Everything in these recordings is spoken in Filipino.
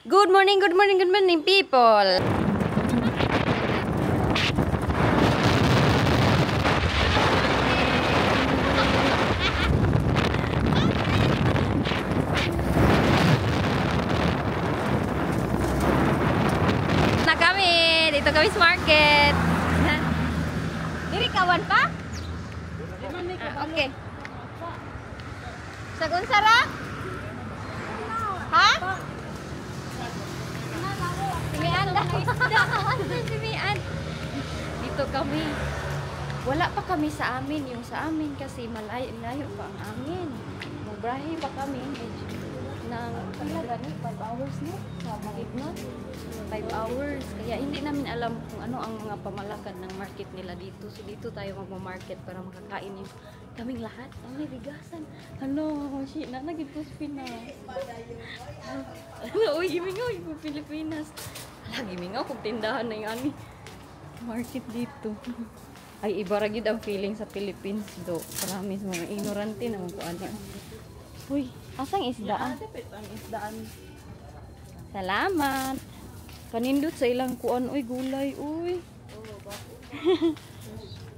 Good morning, good morning, good morning, people. Na kami, dito kami sa market. Diri kawan pa? Okay. Sagun Sara? Ha? Simian dah. Simian. Dito kami. Wala pa kami sa amin. Yung sa amin kasi malayo pa ang amin. Magbrahe pa kami. Nang pila gani 5 hours no? Sa na 5 hours. Kaya hindi namin alam kung ano ang mga pamalakad ng market nila dito. So dito tayo magma-market para makakain yung kaming lahat. May bigasan. Ano, shit na nagipos Pinas. Uy, gimingaw yung Pilipinas. Hala, gimingaw kung tindahan na yung ani market dito. Ay, iba ra gid ang feeling sa Philippines do. Promise mga ignorante naman ko ano. Uy, asang isdaan? Ang isdaan. Salamat. Kanindot sa ilang kuan, uy, gulay, uy.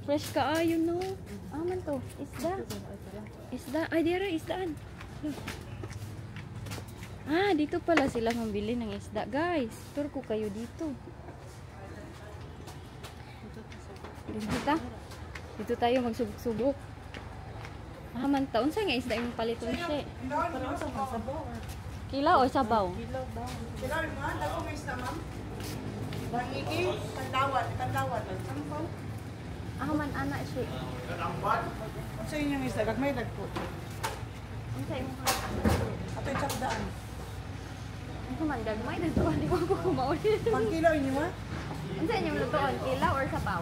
Fresh kaayo, no? Aman to, isda. Isda, ay, dira, isdaan. Ah, dito pala sila mambili ng isda, guys. Tour ko kayo dito. Dito tayo magsubok-subok. Aman taon sa nga isda yung paliton siya. Kilaw o sabaw? Kilaw daw. Kilaw mo, dako may isda, ma'am. Bangiki, tandawat. Sampol. Aman anak siya. Sa inyong isda, gagmay dagpo. Ang sa imong Ato yung sakdaan. Ano man gagmay na to, di ko ako kumauli. Pang kilaw inyo, ha? Ano sa inyong lutoon? Kilaw or sabaw?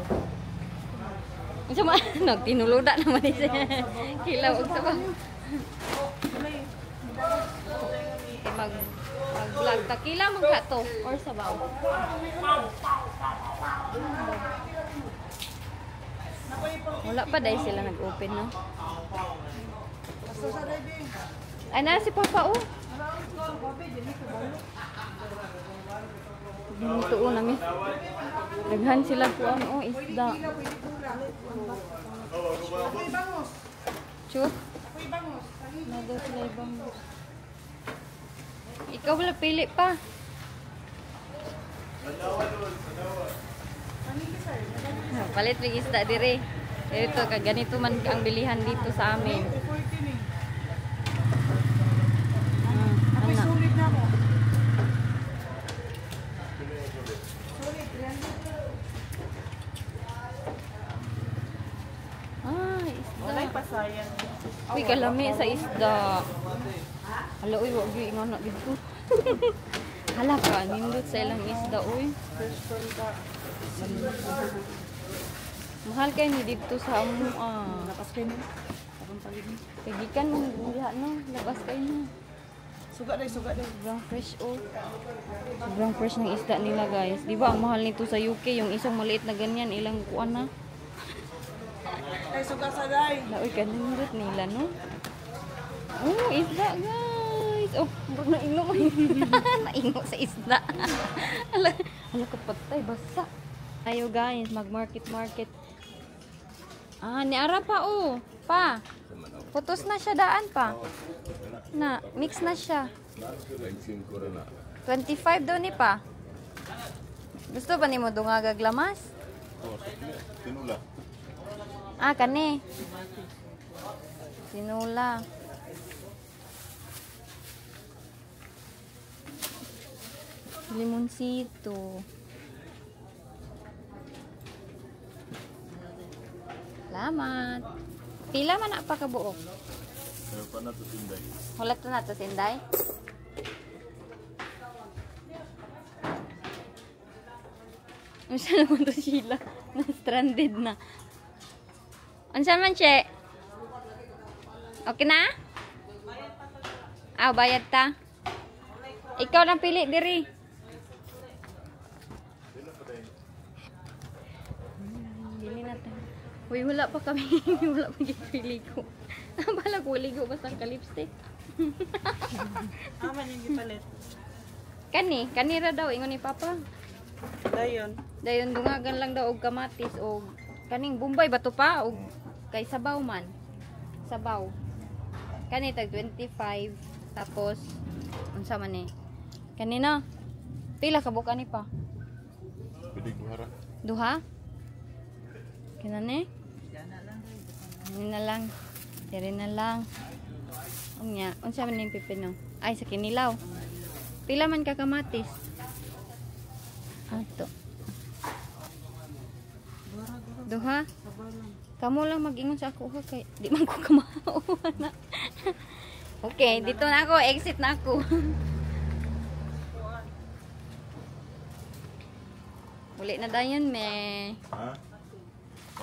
Ano man? Nagtinuluda naman siya. Kilaw o sabaw. Mag-vlog ta. Kilaw man ka to or sabaw? Wala pa dahil sila nag-open, no? Basta sa diving. Ay na si Papa, oh. Dinutuo namin. Naghan sila po ang isda. Apoy bangos. Sure? Apoy bangos. Nadaw sila ibang. Ikaw wala pili pa. Palit ng isda dire. Ito, kaganito man ang bilihan dito sa amin. Apoy Anak. sulit na mo. Sulit, yan. Walay pasayan. Uy, kalami sa isda. Hala, uy, wag yung ingana dito. Hala ka, nindot sa ilang isda, uy. Fresh from the... Mahal kayo ni dito sa amo, Lakas kayo na. Abang paligid. Kagikan mo, diha, no? Labas kayo, no? Suga day. Sobrang fresh, oh. Sobrang fresh ng isda nila, guys. Di ba, ang mahal nito sa UK, yung isang maliit na ganyan, ilang kuan na. Ay, suga sa day. Hala, uy, kanindot nila, no? Oh, isda, guys. Oh, naingo. Naingo sa isda. Hala, kapatay, basa. Tayo, guys, mag-market. Ah, niara pa, oh. Pa. Putos na siya daan pa. Na, mix na siya. 25 daw ni pa. Gusto pa ni mo dungagag lamas? Ah, kani. Sinula. Limonsito. Salamat. Pila man na pa kabuok? Wala to na to sinday. Unsa naman to sila? Na-stranded na. Unsa man siya? Okay na? Ah, bayad ta. Ikaw lang pili diri. Dili na ta. Uy, wala pa kami. Wala pa gipili ko. Bala ko ligo basta ka lipstick. Aman yung gipalit. Kanira daw ingon ni Papa. Dayon. Dayon dungagan lang daw og kamatis og kaning Bombay bato pa og kay sabaw man. Sabaw. Kani tag 25 tapos unsa man ni? Kanina pila ka buka ni pa? Pwede buhara. Duha? Kinani? Ini na lang. Diri na lang. Unya, unsa man ning pipino? Ay sa kinilaw. Pila man ka kamatis? Ato. Duha? Kamu lang mag-ingon sa ako ha, kay di man ko kamao na. Okay, dito na ako, exit na ako. Uli na dayon me. Ha?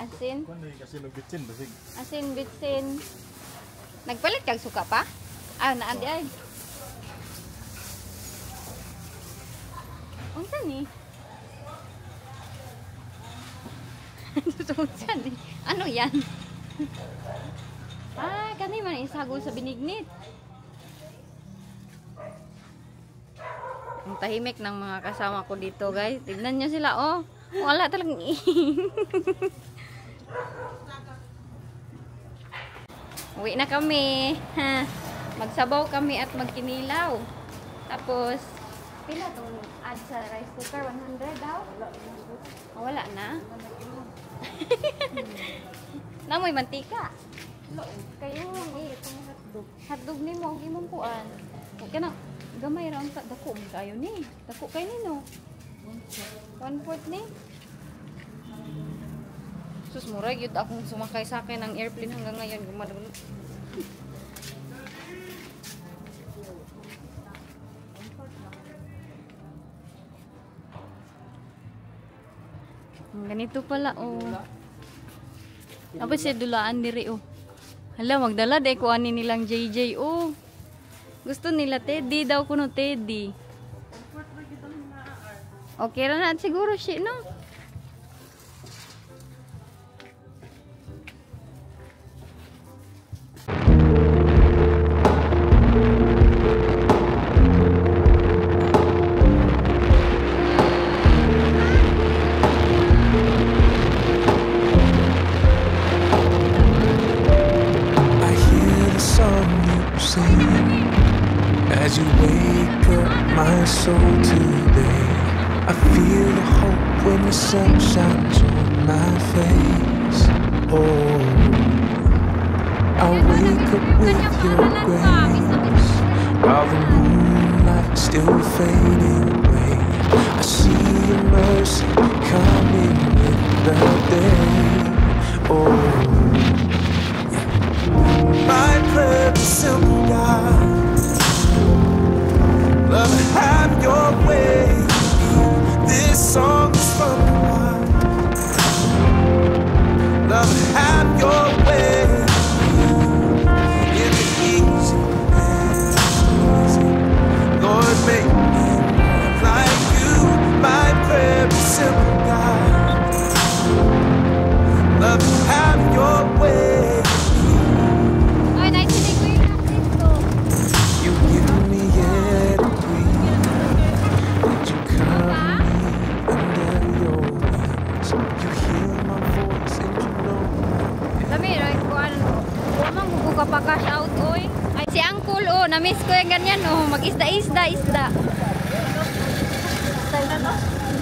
Asin, Kuan ni kasi nagitsin basig. asin bitsin. Nagpalit kag suka pa? Ah, naandi ay. Unsa ni? Unsa ni? Ano yan? Ah, kani man isagol sa binignit. Ang tahimik ng mga kasama ko dito, guys. Tignan nyo sila, oh. Wala talagang Uwi na kami. Ha. Magsabaw kami at magkinilaw. Tapos, pila itong add sa rice cooker? 100 daw? Oh, wala na. Namoy mantika. Kayo, itong hotdog. Hotdog ni mo, imong kuan. Okay na. Gamay ra unta dako mo kayo ni. Dako kay nino. 1/4 ni. Sus murag yun akong sumakay sa akin ng airplane hanggang ngayon gumadun. Ganito pala oh. Apa siya dulaan diri oh. Hala magdala day ko ani nilang JJ oh. Gusto nila Teddy daw kuno Teddy. Okay ra na siguro siya no. I hear the song you sing as you wake up my soul today. I feel the hope when the sun shines on my face. Oh, I wake up with your grace while the moonlight still fading away. I see your mercy coming with the day. Oh, my prayer is simple, God. Love, have your way. This song is from the heart. Love, have your way. In the easy and easy. Lord, make me more like you. My prayer is simple, God. Love, have your way. Ay, naisinig ko yung natin to. You give me air to breathe. Would you cover me under your wings? You hear my voice and you know my Dami, right? Kuan, umang buka pa cash out, oy. Ay, si Uncle, oh, na-miss ko yung ganyan, oh. Mag-isda.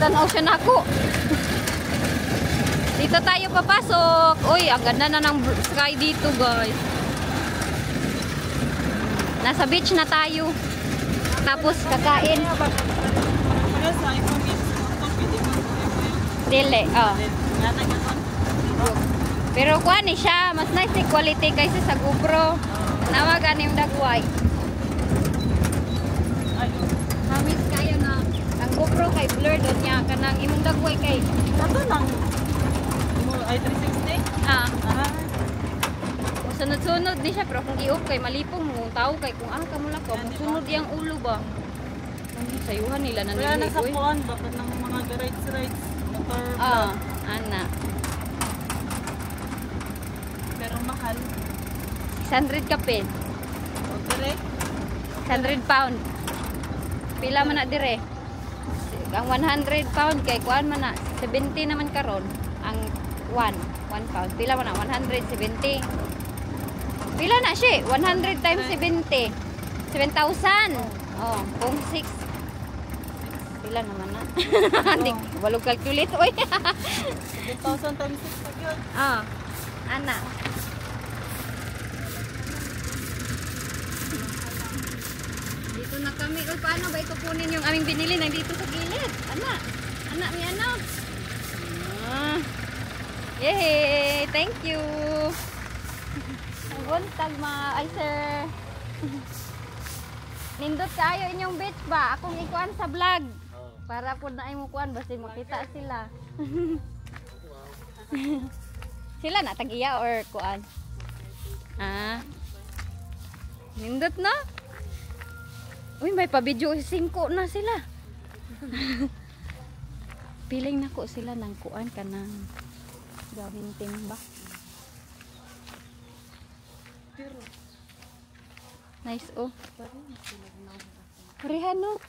Tanaw siya na ako. Dito tayo papasok. Uy, ang ganda na ng sky dito, guys. Nasa beach na tayo. Tapos kakain. Dili, oh. Pero kuha ni siya, mas nice ni quality kaysa sa GoPro. Nawagan yung dagway. Hamis kayo na ang GoPro kay blur doon niya kanang imong dagway kay Ato lang. Ay 360. ah Ah. sunod-sunod ni siya pero kung i-off kay malipong mo tao kay kung kamo lang ko sunod yang ulo ba. Ano sayuhan nila na Wala na sa niligoy. phone bakit ng mga rides motor Ah, vlog. ana. Pero mahal. 600 ka pen. Okay. 100 pound. Pila man na dire? Ang 100 pound kay kuan man na 70 naman karon ang 1 pound. Pila man na 170. Pila na siya? 100 times 70. 7,000. Oh, kung 6. Pila naman na. Hindi walo calculate oy. 1,000 times 6 na yun. Ah. Ana. Dito na kami. Uy, paano ba ito kunin yung aming binili nandito sa gilid? Ana. Ana, may ano. Ah. Yay! Thank you. Ang buntag ay sir. Nindot kayo inyong beach ba? Akong ikuan sa vlog. Para po na ay mo kuan basta makita sila. Sila na tag-iya or kuan? Ah. Nindot na? Uy, may pa-video 5 na sila. Piling na ko sila ng kuan kanang gawin timba. Nice oh. Pareha no.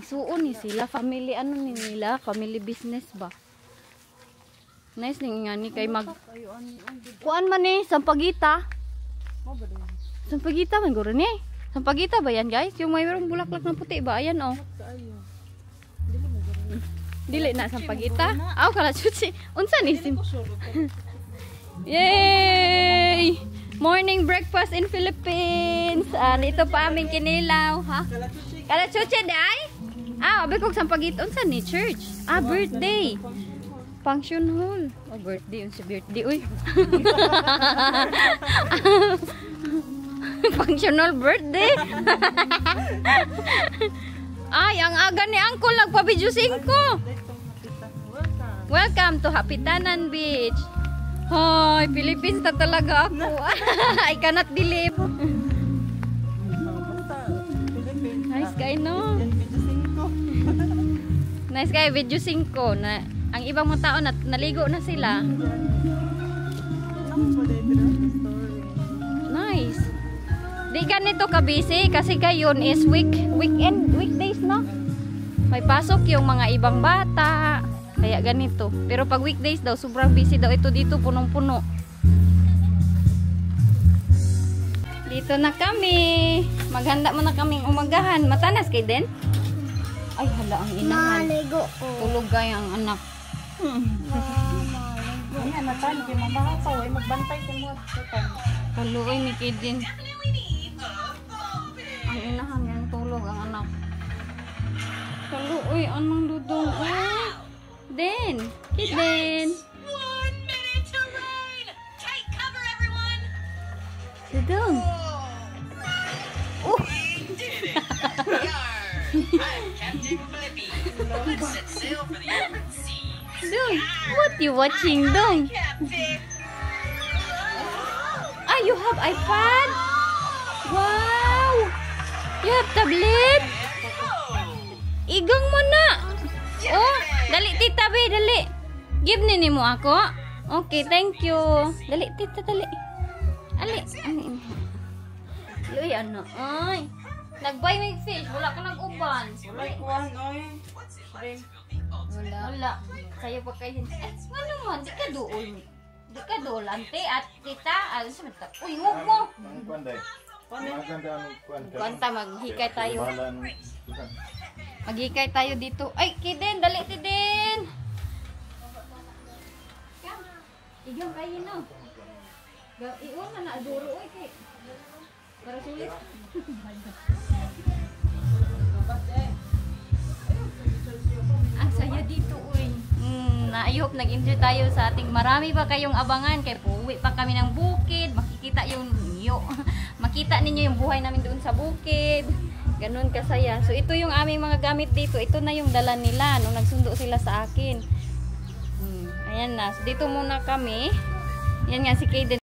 Suon ni sila, family ano ni nila, family business ba. Nice ning nga ni kay mag kuan man ni sampagita. Sampagita man guro ni. Sampagita ba yan guys? Yung mayroong bulaklak na puti ba? Ayan oh. Dili na sampagita. Aw kala chuchi. Unsa ni sim? Yay! Morning breakfast in Philippines. Dito pa aming kinilaw, ha? Kala chuchi day? Abi kog sampagita unsa ni church? Birthday. Function hall. Birthday unsa birthday uy. Functional birthday. Ay, ang aga ni Uncle nagpa-video 5. Welcome to Hapitanan Beach. Hoy, Philippines na talaga ako. I cannot believe. Nice guy, no? Nice guy, video 5 na ang ibang mga tao naligo na sila. Nice. Di ganito ka busy kasi kayon is weekdays no? May pasok yung mga ibang bata. Kaya ganito. Pero pag weekdays daw, sobrang busy daw ito dito, punong-puno. Dito na kami. Maghanda mo na kaming umagahan. Matanas kay Den? Ay, hala ang inahan. Maligo ko. Tulog kaya ang anak. Yan, natan, kay mama pa, ay magbantay ko mo. Tuloy ni Kidin. Ang inahan yan, tulog ang anak. Tuloy, anong dudong? Ay, Den, Kidin. 1 minute to rain. Take cover, everyone. Dudong. Oh. We did it. I'm Captain Flippy. Let's set sail for the open sea. Dong, what you watching, Dong? Captain. You have iPad? Wow! You have tablet? Igang mo na. Oh, dali tita be, dali. Give ni mo ako. Okay, thank you. Dali tita, dali. Ali. Yoy ano? Ay. Nagbay may fish, wala ka nag-uban. Kuhan, oy. Wala. Sayo pa kayo. Ano man, di ka doon. Di ka doon, ante at tita. Alam sa mata. Uy, huwag mo. Kuanta, maghikay tayo. Maghikay tayo dito. Ay, Kidin, dali Kidin. Igang kayo no. Iwan na na-aduro. Uy, kay. Para sulit. Ang saya dito, uy. I hope nag-enjoy tayo sa ating marami pa kayong abangan. Kaya puwi pa kami ng bukid. Makikita yung makita ninyo yung buhay namin doon sa bukid. Ganun kasaya. So ito yung aming mga gamit dito. Ito na yung dala nila nung nagsundo sila sa akin. Ayan na. So dito muna kami. Yan nga si Kaden.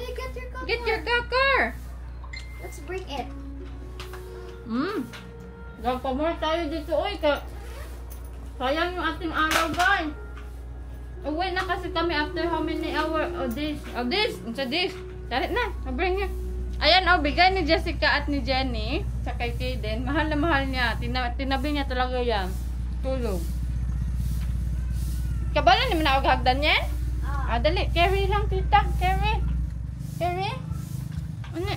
Daddy, get your cooker. Get your cooker. Let's bring it. Gagpamor tayo dito, oy. Sayang yung ating araw, guys. Uwi na kasi kami after how many hours? Sa this. Tarit na. Bring it. Ayan, bigay ni Jessica at ni Jenny sa kay Kaden. Mahal na mahal niya. Tinabi niya talaga yan. Tulog. Kabala naman ako hagdan yan? Dali. Carry lang, tita. Carry. Ano?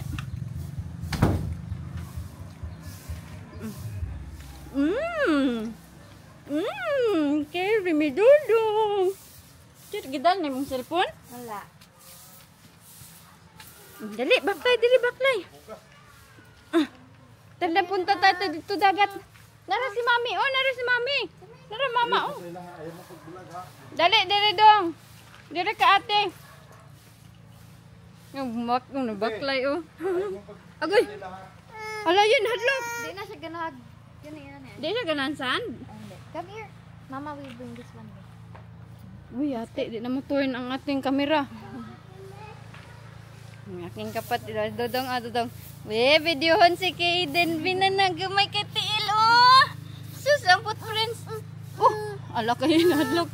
Carry mi dudong. Gidan na mong cellphone? Wala. Dali, baklay. Tanda punta tayo dito dagat. Nara si mami, Nara mama, Dali, dong. Dire ka ate. Yung baklay, Agoy. Ala yun, hadlok. Di na siya ganag. Yan. Di siya ganansan? Come here. Mama will bring this one. Uy, ate, di na mo turn ang ating kamera. Ang aking kapatid, dodong. Videohon si Kaden, binanagamay ka tiil, Sus, ampot friends. Ala kayo nadlok.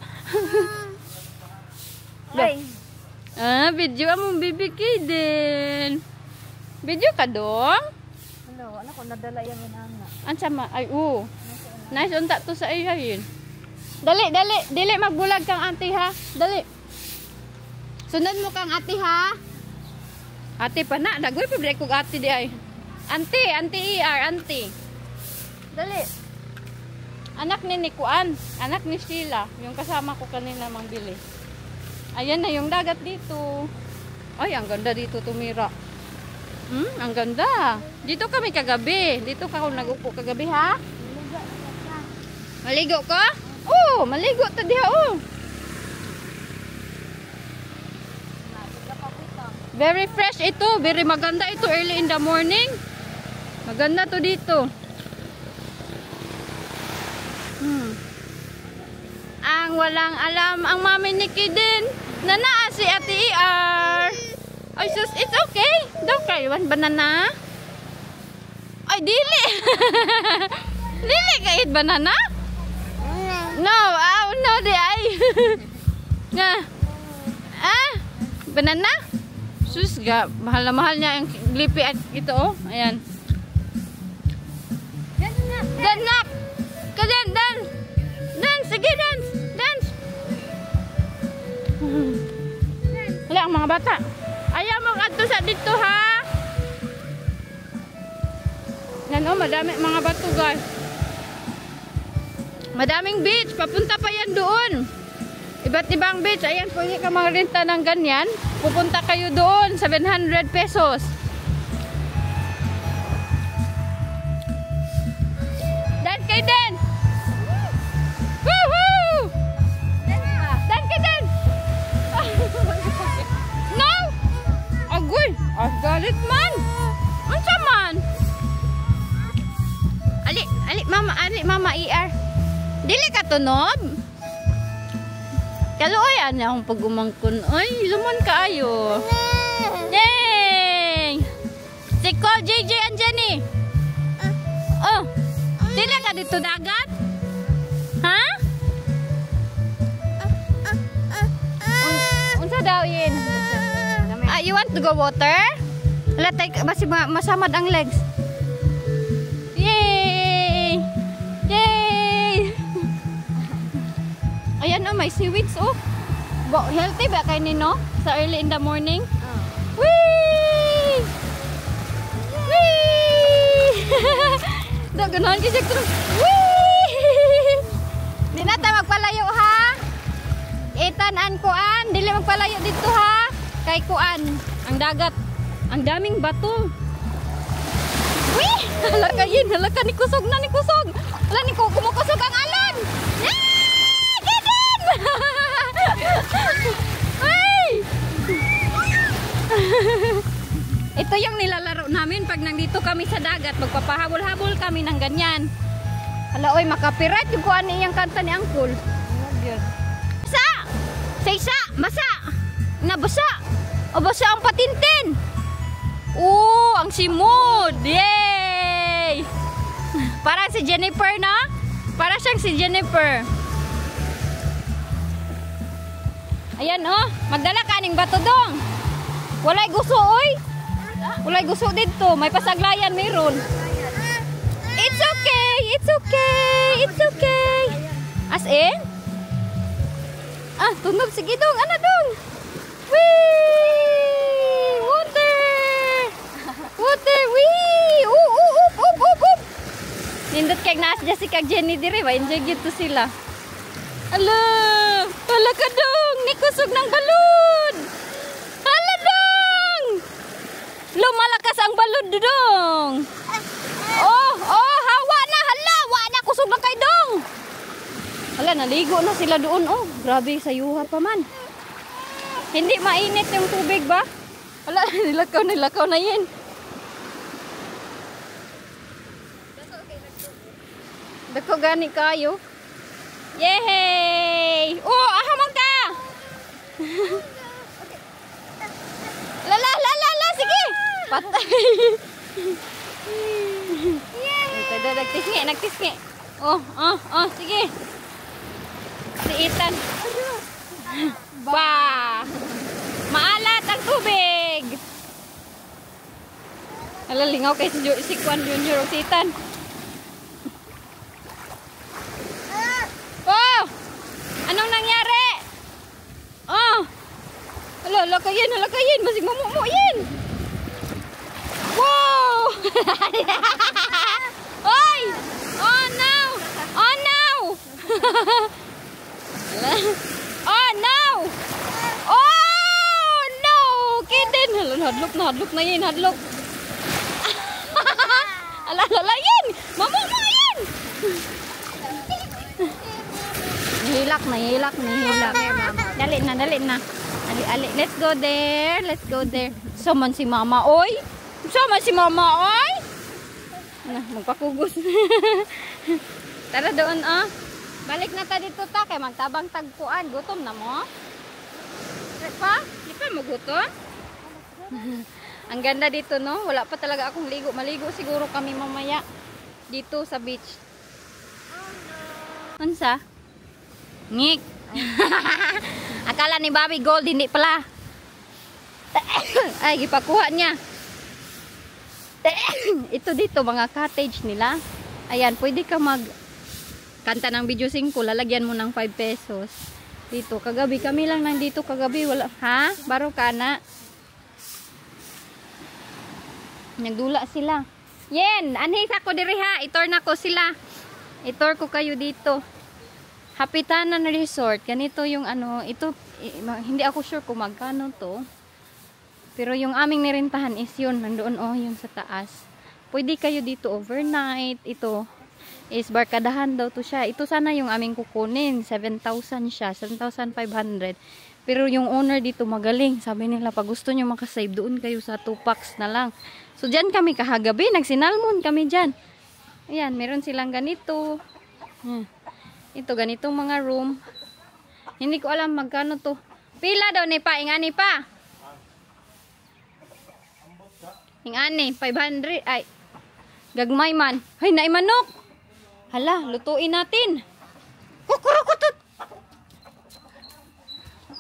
Video among baby Kaden. Video ka dong? Ano ko nadala yan inanga. Ansa ma? Ay, nice unta to sa iyahin. Dali magbulag kang ate ha. Dali. Sunod mo kang ate ha. Ate pa na, dagoy pa break kog ate di ay. Auntie ER, auntie. Dali. Anak ni Kuan, anak ni Sheila, yung kasama ko kanina mangbili. Ayan na yung dagat dito. Ay, ang ganda dito tumira. Ang ganda. Dito kami kagabi. Dito ka ako nag-upo kagabi ha. Maligo ka? Maligo ta diha Very fresh ito, very maganda ito early in the morning. Maganda to dito. Ang walang alam ang mami ni Kaden na naa si Ate ER. Ay sus, it's okay. Daw kayo banana. Ay dili. Dili kahit banana? No, no di ay. Banana? Sus, mahal na mahal niya yung lipi at ito, ayan. Dance! Kaden, dance! Sige, dance! Wala ang mga bata. Ayaw mo adto sa dito, ha? Yan, madami mga bato, guys. Madaming beach, papunta pa yan doon. Iba't ibang beach. Ayan, pwede ka magrenta ng ganyan. Pupunta kayo doon, 700 pesos. Dance kayo din! Woohoo! Dance kayo din! No! Agoy! Galit man! Unsa man? Ali mama ER. Dili ka tunob? Kaluoy ana akong pagumangkon. Ay, lumon kaayo. Dang! Si Cole, JJ, and Jenny. Dili ka dito dagat? Ha? Unsa daw yun? You want to go water? Latay, basi masamad ang legs. Yay! Ayan may seaweeds healthy ba kay nino sa early in the morning? Wee! Ganahan kasi ito. Wee! Di na tayo magpalayo ha. Itanan kuan. Dili magpalayo dito ha. Kay kuan. Ang dagat. Ang daming bato. Wee! Halaka yun. Halaka ni kusog na ni kusog. Wala ni kumukusog ang alon. Ay! Ito yung nilalaro namin pag nandito kami sa dagat. Magpapahabol-habol kami ng ganyan. Hala, oy, makapirat yung kuha niyang kanta ni Uncle. Basa! Saysa! Basa! Nabasa! Aba siya ang patintin. Oh, ang simod. Yay! Parang si Jennifer, no? Para siyang si Jennifer. Ayan, oh. Magdala ka ning bato dong. Walay guso, oy. Walay guso dito. May pasaglayan meron. It's okay. It's okay. It's okay. As in? Ah, tunog. Sige dong. Ano dong? Wee! Water! Water! Wee! Up! Nindot kay naas dyan si kag Jenny dire. Ma-enjoy gito sila. Ala! Ala ka dong! Nikusog ng balon! Ala dong! Lumalakas ang balon dong! Oh! Hawa na! Hala! Hawa na! Kusog na kay dong! Ala, naligo na sila doon. Oh, grabe, sayuha pa man. Hindi mainit yung tubig ba? Ala, nilakaw na yan. Dako gani kayo. Yay! Oh, ahamon ka! La, sige! Patay! Kada nagtisngi. Oh, sige. Si Ethan. Bah! Maalat ang tubig! Ala, lingaw kay si Kwan Junior o si Ethan. Oh! Anong nangyari? Oh! Hala, kayin. Masig mamumu yan. Wow! Oy! Oh no! Oh no! Oh no! Oh no! Kiden! Hadlok na yan, hadlok. Ala yan! Mamumu yan! Nihilak. Dali na. Ali. Let's go there. Saman si mama, oy. Nah, magpakugos. Tara doon, ah. Balik na ta dito ta, kay magtabang tagpuan. Gutom na mo? Di pa mo gutom? Ang ganda dito, no? Wala pa talaga akong ligo. Maligo siguro kami mamaya dito sa beach. Ansa? Ngik. Akala ni Bobby Gold, hindi pala. Ay, gipakuha niya. Ito dito, mga cottage nila. Ayan, pwede ka kanta ng video 5, lalagyan mo ng 5 pesos. Dito, kagabi. Kami lang nandito kagabi. Wala. Ha? Baro ka na. Nagdula sila. Yen, anhis ako diri ha. Itor na ko sila. Itor ko kayo dito. Hapitanan Resort. Ganito yung ano, ito, hindi ako sure kung magkano to. Pero yung aming nirintahan is yun. Nandoon yung sa taas. Pwede kayo dito overnight. Ito is barkadahan daw to siya. Ito sana yung aming kukunin. 7,000 siya. 7,500. Pero yung owner dito magaling. Sabi nila, pag gusto nyo makasave, doon kayo sa 2 packs na lang. So, dyan kami kahagabi. Nagsinalmon kami dyan. Ayan, meron silang ganito. Ito, ganitong mga room. Hindi ko alam magkano to. Pila daw ni pa. Ingani pa. Ingani, 500. Ay, gagmay man. Ay, naimanok. Hala, lutuin natin. Kukurukutut.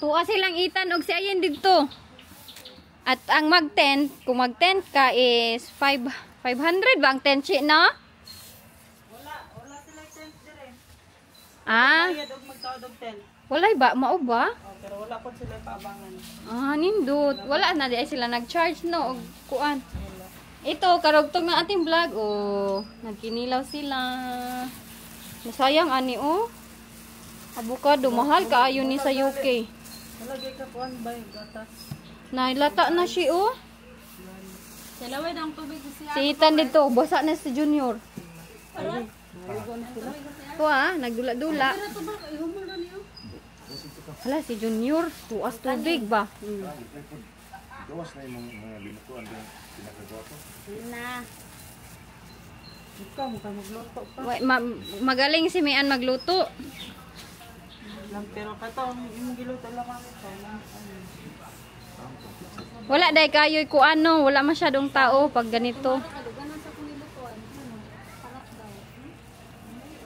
Tuwa silang Ethan og si Ayen dito. At ang mag-tent, kung mag-tent ka is 500 ba ang tent sheet, no? Wala sila tent dire. Ah, Bayad og magtaod og tent. walay ba? Mao ba? Oh, pero wala po sila paabangan. Ah, nindot. Wala na di ay sila nag-charge, no? Og kuan. Ito, karugtong ng ating vlog. Oh, nagkinilaw sila. Masayang ani, oh. Avocado, mahal kaayo ni sa UK. Wala gyud ka kuan bay gatas. Nailata na siya, oh. Salaway ang tubig siya. Si Ethan dito, basa na si Junior. Ito nagdula-dula. Hala, si Junior, tuas tubig ba? Gawas na yung mga linutuan din pinagagawa ko. Na. Ikaw mo ka magluto pa. Magaling si Mian magluto. Lang pero kato imong giluto lang kami to. Wala day kayo'y ko ano, wala masyadong tao pag ganito.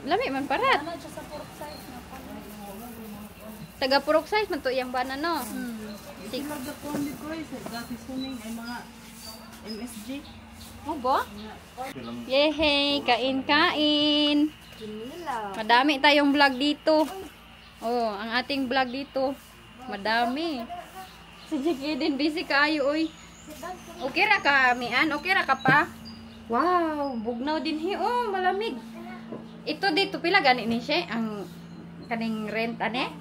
Lami man parat. Taga purok size man to iyang bana no. Sige magdakuan di ko dati suning ay mga MSG. Mo ba? Yehey, kain-kain. Madami tayong vlog dito. Oh, ang ating vlog dito. Madami. Si Jackie din busy kaayo oy. Okay ra ka, Mian? Okay ra ka pa? Wow, bugnaw din hi. Oh, malamig. Ito dito pila gani ni siya ang kaning rent ane?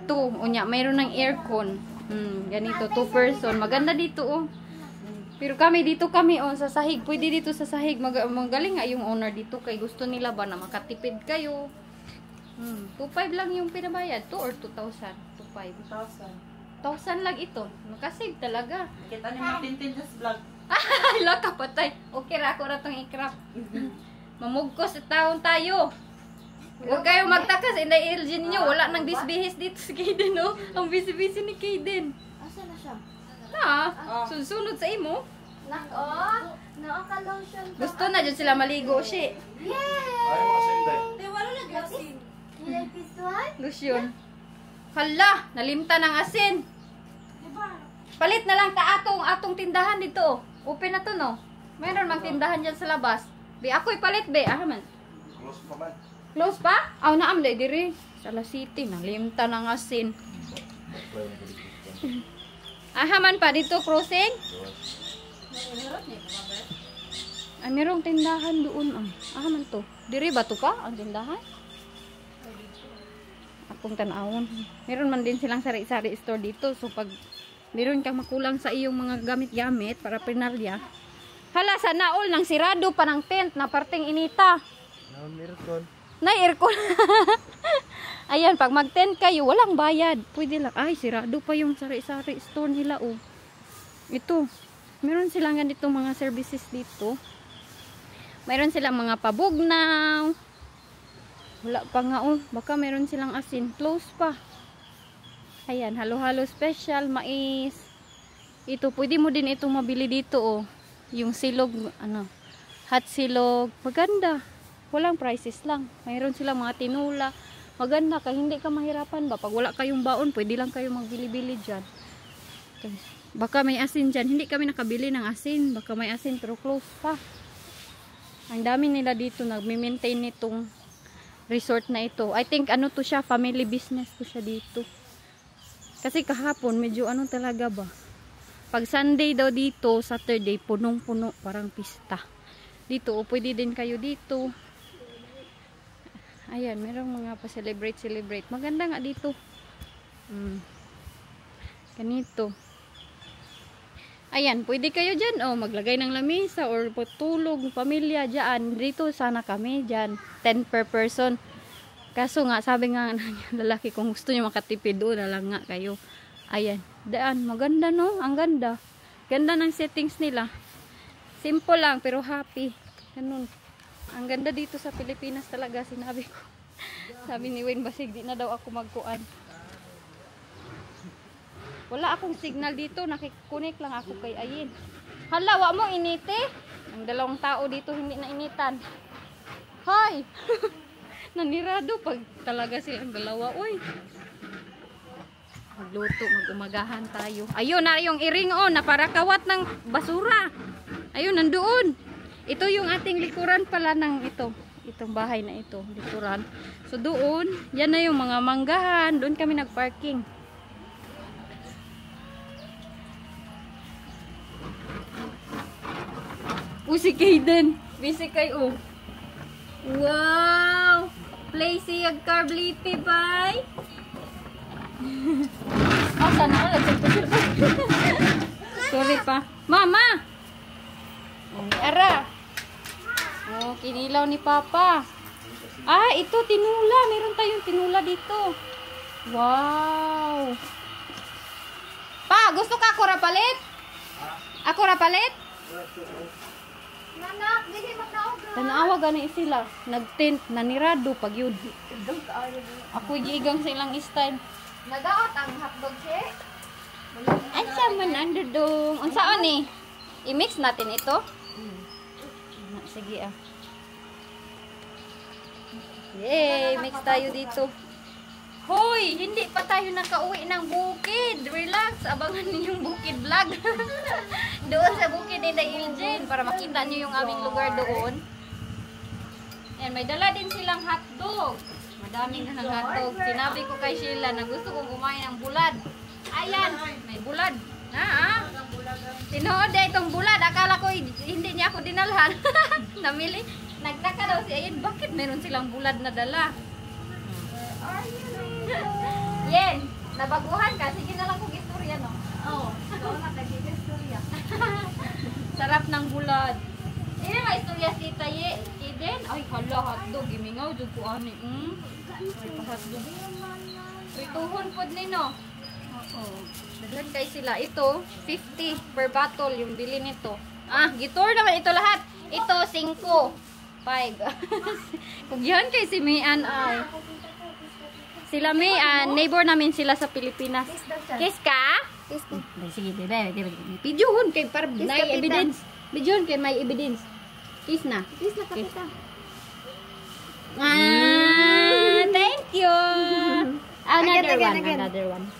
2. Unya, mayroon ng aircon. Ganito 2 person. Maganda dito oh. Pero kami dito kami oh sa sahig. Pwede dito sa sahig. Magaling nga yung owner dito kay gusto nila ba na makatipid kayo. 2.5 lang yung pinabayad. 2 or 2,000? 2.5. 1,000 lang ito. Makasave talaga. Kita ni matintin sa vlog. Ay, laka patay. Okay ra ako ra tong i-crop. Mamugkos sa taon tayo. Huwag kayo magtakas. Inday LG ninyo. Wala nang bisbihis dito si Kaden oh. Ang busy-busy ni Kaden. Asa na siya? Sunod sa imo. Nako, naka-lotion ka. Gusto na dyan sila maligo siya. Ayaw mo kasi hindi. Di, wala nag-asin. You like this one? Lotion. Hala, nalimta ng asin. Palit na lang ka atong tindahan dito. Open na to no. Mayroon mang tindahan dyan sa labas. Be, ako'y palit be. Man. Close pa man. Close pa? Aw naam day diri. Sa La City, nalimta ng asin. Man pa dito crossing. Ay, merong tindahan doon. Man to. Diri ba to pa ang tindahan? Akong tanawon. Meron man din silang sari-sari store dito. So pag meron kang makulang sa iyong mga gamit-gamit para pinalya. Hala, sana all nang sirado pa ng tent na parting inita. Na aircon. Ayan, pag mag-tent kayo, walang bayad. Pwede lang. Ay, sirado pa yung sari-sari store nila oh. Ito. Meron silang ganito mga services dito. Meron silang mga pabugnaw. Wala pa nga oh. Baka meron silang asin. Close pa. Ayan, halo-halo special, mais. Ito, pwede mo din itong mabili dito oh. Yung silog, hot silog. Maganda. Walang prices lang. Mayroon silang mga tinula. Maganda ka, hindi ka mahirapan ba? Pag wala kayong baon, pwede lang kayo magbili-bili dyan. Okay. Baka may asin dyan. Hindi kami nakabili ng asin. Baka may asin pero close pa. Ang dami nila dito nagme-maintain nitong resort na ito. I think to siya, family business to siya dito. Kasi kahapon medyo talaga ba? Pag Sunday daw dito, Saturday punong-puno, parang pista. Dito pwede din kayo dito. Ayan, merong mga pa-celebrate. Maganda nga dito. Ganito. Ayan, pwede kayo dyan. Maglagay ng lamesa or patulog, pamilya dyan. Dito sana kami dyan. 10 per person. Kaso nga, sabi nga ng lalaki, kung gusto nyo makatipid doon, na lang nga kayo. Ayan, daan. Maganda no? Ang ganda. Ganda ng settings nila. Simple lang, pero happy. Ganun. Ang ganda dito sa Pilipinas talaga, sinabi ko. Sabi ni Wayne Basig, di na daw ako magkuan. Wala akong signal dito, nakikunik lang ako kay Ayin. Hala, wa mo inite? Ang dalawang tao dito hindi na initan. Hoy! Nanirado pag talaga silang dalawa. Uy! Magluto, mag-umagahan tayo. Ayun na yung iring na para kawat ng basura. Ayun, nandoon. Ito yung ating likuran pala ng itong bahay na ito, likuran. So doon, yan na yung mga manggahan. Doon kami nagparking. Si Kaden. Busy kayo. Wow! Play siyag carblipi, bye! Sana ka nagsipusil. Sorry pa. Mama! Ara! Kinilaw ni Papa. Ito, tinula. Meron tayong tinula dito. Wow! Pa, gusto ka ako rapalit? Ako rapalit? Nanak, dili magnaog. Tanawa gani sila. Nag-tent, nanirado pag yun. Ako giigang sa ilang style. Nagaot ang hotdog siya. Asa man ang dudong? Unsaon ni? I-mix natin ito? Sige ah. Yay! Mix tayo dito. Hoy! Hindi pa tayo nakauwi ng bukid. Relax. Abangan niyo yung bukid vlog. Doon sa bukid ni Iljen para makita niyo yung aming lugar doon. Yan, may dala din silang hotdog. Madaming na ng hotdog. Sinabi ko kay Sheila na gusto kong kumain ng bulad. Ayan, may bulad. Tinood na itong bulad. Akala ko hindi niya ako dinalhan. Namili. Nagtaka daw siya. Ayan, bakit meron silang bulad na dala? Yen, nabaguhan ka. Sige na lang kong istorya, no? Oo. Ikaw na, nag-istorya. Sarap ng bulad. Hindi may istorya si Taye. Eden, ay hala, hotdog. Gimingaw, dyan ko ani. Ay, hotdog. Prituhon po din, no? Oo. Daghan kay sila. Ito, 50 per bottle yung bili nito. Gitor naman ito lahat. Ito, 5. 5. Kung yan kay si Mian ay. Sila Mian, neighbor namin sila sa Pilipinas. Kiss ka? Kiss ka. Sige, bebe. Videohon kay para may evidence. Videohon kay may evidence. Kiss na. Kiss na kapita. Thank you. Another one.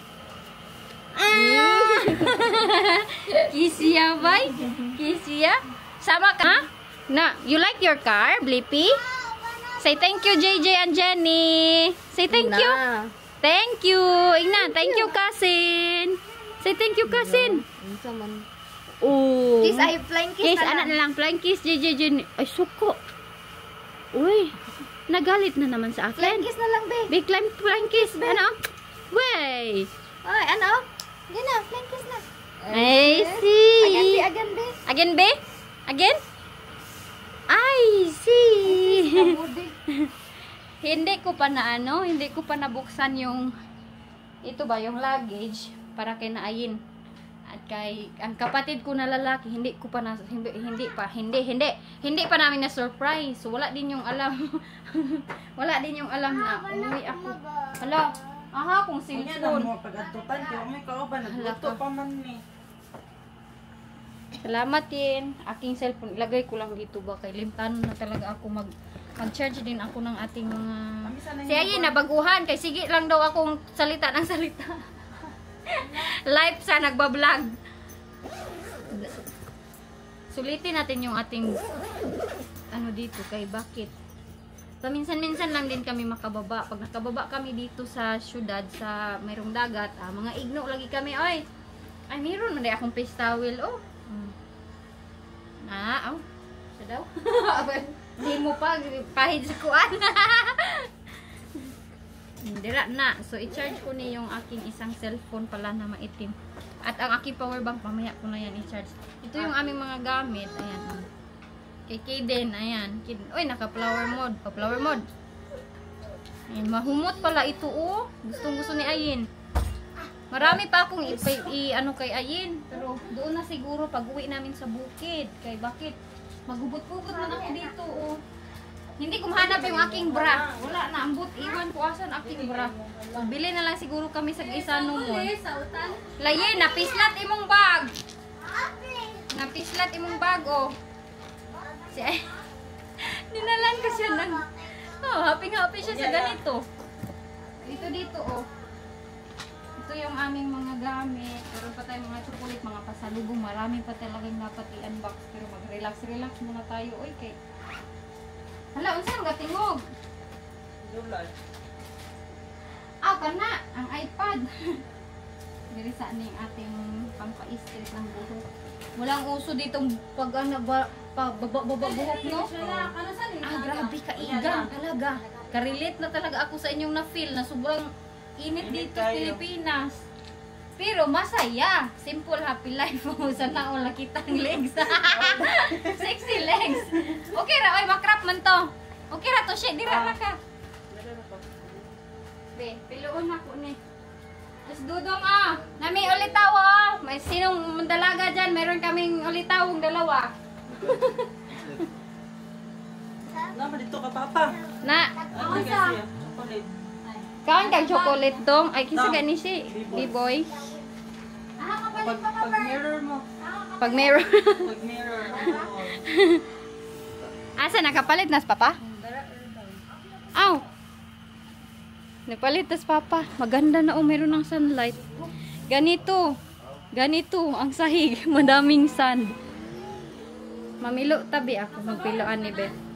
Kiss ya, bay? Kiss ya? Sama ka? Na, you like your car, Blippi? Say thank you, JJ and Jenny. Say thank you. Thank you. Ingna, thank you, cousin. Say thank you, cousin. Oh. Kiss ay flying kiss. Kiss, anak na lang. Flying kiss, JJ, Jenny. Ay, suko. Uy, nagalit na naman sa akin. Flying kiss na lang, be. Big flying kiss. Ano? Wey. Ay, ano? Yan na, flying kiss na. I see. Again, be. Again, be? Again? I see. Hindi ko pa nabuksan yung ito ba, yung luggage para kay Naayin. At kay ang kapatid ko na lalaki, hindi pa namin na surprise. So, wala din yung alam. Wala din yung alam na umuwi ako. Hala, kung Kanya cellphone. mo pag-atutan, kaya may kauban, nagluto pa man ni. Salamat din. Aking cellphone, ilagay ko lang dito ba kay limtanon na talaga ako mag-charge din ako ng ating mga si Ayin nabaguhan kay sige lang daw akong salita ng salita. Live sa nagba-vlog. Sulitin natin yung ating ano dito kay bakit. Paminsan-minsan lang din kami makababa. Pag nakababa kami dito sa syudad sa mayroong dagat, mga igno lagi kami. Ay, mayroon man akong face towel. Siya daw. Hindi mo pa, pahid sa kuan. Dira na. So, i-charge ko ni yung aking isang cellphone pala na maitim. At ang aking power bank, mamaya ko na yan i-charge. Ito yung aming mga gamit. Ayan. Kay Kaden, ayan. Uy, naka-flower mode. Pa-flower mode. Ayan, mahumot pala ito, oh. Gustong-gusto ni Ayin. Marami pa akong i-ano kay Ayin. Pero doon na siguro pag-uwi namin sa bukid. Kay bakit? Magubot-ubot na ako dito, oh. Hindi ko mahanap yung aking bra. Wala na, ambot. Iwan ko asan aking bra. So, bili na lang siguro kami sa Gisano mo. Layin, napislat imong bag. Napislat imong bag, oh. Si Ay, dinalan ko siya ng, happy-happy siya sa ganito. Dito, oh. Ito yung aming mga gamit. Meron pa tayong mga chocolate, mga pasalubong. Marami pa talagang dapat i-unbox. Pero mag-relax muna tayo. Uy, kay. Hala, unsang gatingog? Kana. Ang iPad. Dirisa na yung ating pampa-stress ng buhok. Walang uso ditong buhok, no? Grabe ka, igang talaga. Karelate na talaga ako sa inyong na-feel na sobrang init dito sa Pilipinas. Pero masaya. Simple happy life mo. Sana all nakita ang legs. Sexy legs. Okay ra, oy, makrap man to. Okay ra to, shit, dira ra ka. Be, piluon ako ni. Just dudong nami ulitaw May sinong mandalaga dyan, meron kaming ulitawong dalawa. Nama dito ka, Papa. Na, Ano kasi? Chocolate. kaon kang chocolate dong. Ay, kisa gani si B-boy. Pag mirror mo. Pag meron. Pag mirror. Asa nakapalit nas papa? Aw. Napalit nas papa. Maganda na meron ng sunlight. Ganito. Ganito ang sahig, madaming sand. Mamilo tabi ako magpiloan ni Beth.